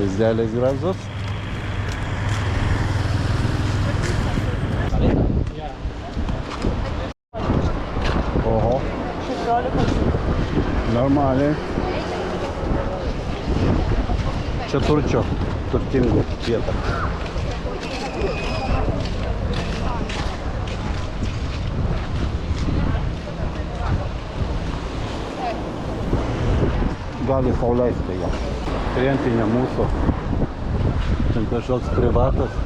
Vaizdelis gražus. Oho. 16. Normaliai. Čia turtingų vieta. Gali sau leisti ją. Klientinė mūsų. Čia kažkoks privatas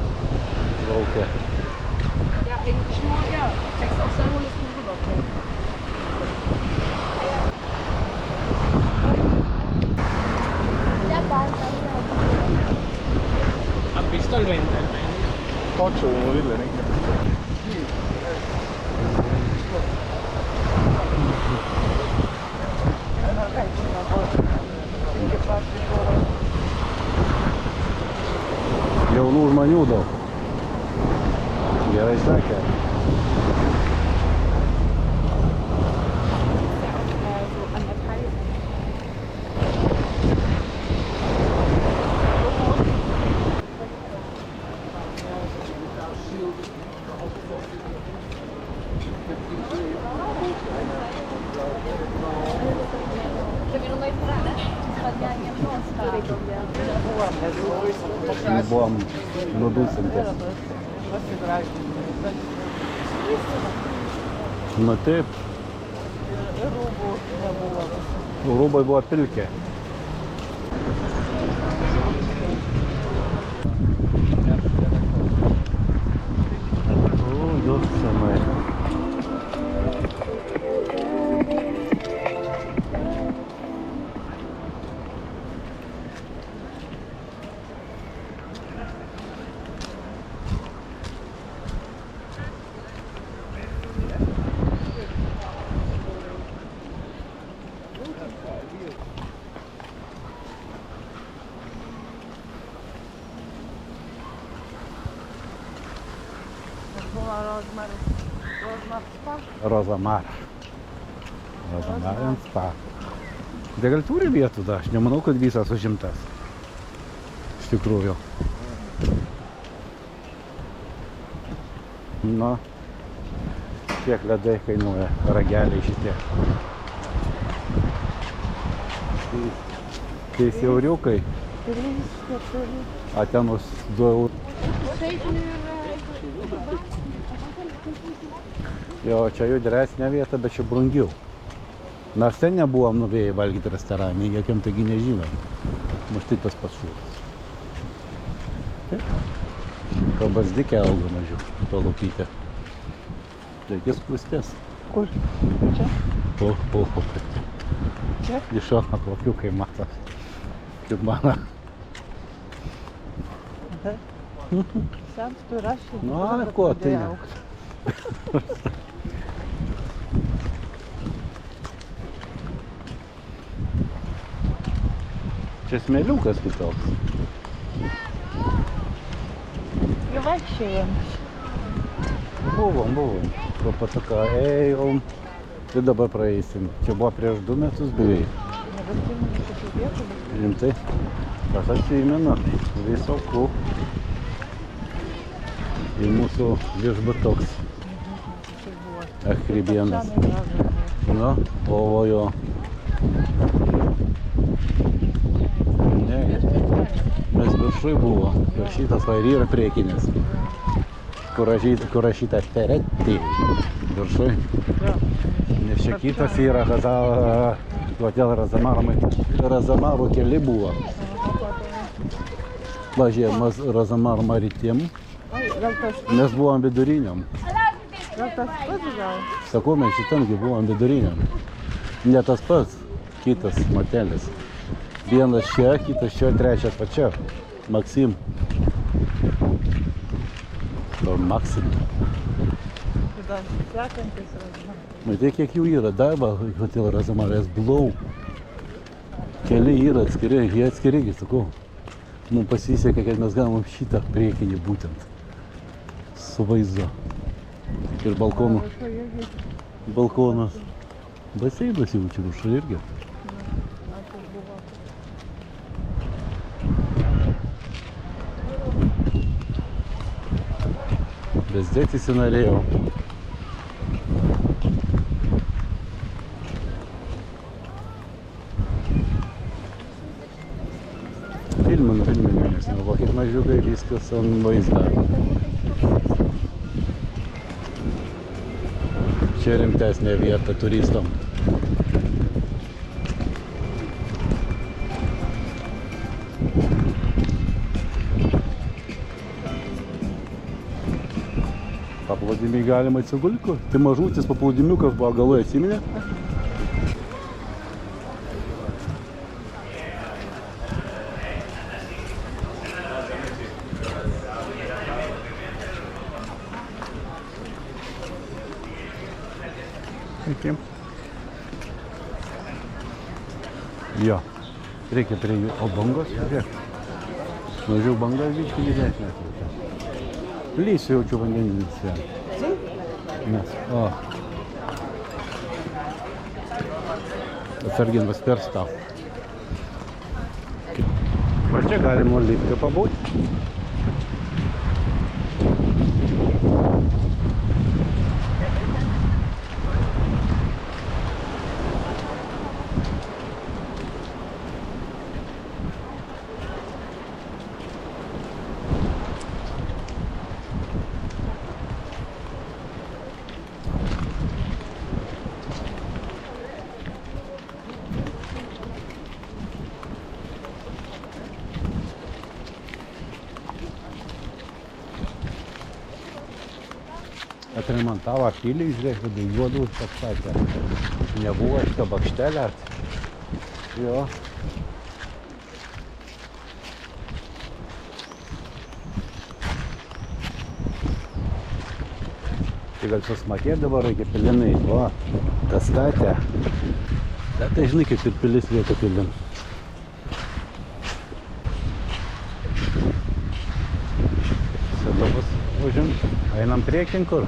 laukia. ¿Has visto el 20? 8 uno dile, ¿no? Jaunų žmonių daug. Gerai sakė. Buvom nudusinti. Na taip. Rūbai buvo pilkė. O, jos senai. Rozamara. Rozamarins spa. Tai gal turi vietų da? Aš nemanau, kad visas užimtas. Iš tikrųjų. Nu, kiek ledai kainuoja rageliai šitie. Tai siauriukai. A ten už 2 eurų. Jo, čia judresnė vieta, bet čia brangiau. Nors ten nebuvom nuvėję valgyti restorane, jokiam taigi nežinom. Mažtai tas pats šūdas. Kabazdikė auga mažiau, to lūpytė. Reikės spūstės. Kur? Čia? Po. Čia? Iš šono kvapiukai matos. Kaip mano. Senstu rašyti. Nu, ko tai ne? Čia smėliukas kitoks. Jau vaikščiojom. Buvom. Pro pataką ėjom. Tai dabar praeisim. Čia buvo prieš 2 metus beveik. Nebesimenu šitų vietų, bet... Rimtai. Kas atsimena? Visokų. Ir mūsų viešbutoks. Akribienas. Nu, o jo. Ne, mes viršui buvo. Ir šitas va ir yra priekinis. Kur rašyta Feretti. Viršui. Nes čia kitas yra kodėl Razamaro keli buvo. Važiavimas Razamaro Maritim. Mes buvom viduriniam. Gal tas pats gal? Sakau, mes šitamgi buvom viduriniam. Ne tas pats, kitas motelis. Vienas čia, kitas čia, trečias va čia. Maksim. Maksim. Tada sekantis Razamar. Matai, kiek jų yra. Daiva, hotel Razamarės Blau. Keli yra atskiri, jie atskiri, sakau. Mums pasisekė, kad mes gavom šitą priekinį būtent. Su vaizdu. Ir balkonų. Balkonas. Baseinas jaučiu viršų irgi. Bezdėti įsinorėjau. Filminu, nes nevalokit mažiukai, viskas ant vaizdą. Čia rimtesnė vieta turistam. Paplūdimy galima atsigulti. Tai mažutis paplūdimiukas buvo galai, atsiminė? Iki. Jo. Reikia prie jų. O bangos? Žiūrėk. Mažiau banga vykti didesnės. Lysiu jaučiu vandeninis. Mes. O. Atsargiai paspers tau. Va čia galima lipti pabūti. Atremontavo pilį, žiūrėk, kad juodų pastatė. Nebuvo šitą bakštelę. Jo. Tai gal susimokėt dabar reikia pilinai. Va, kas statė. Bet tai žinai, kaip ir pilis lieka pilin. Sėdovas užimt. Einam priekin kur.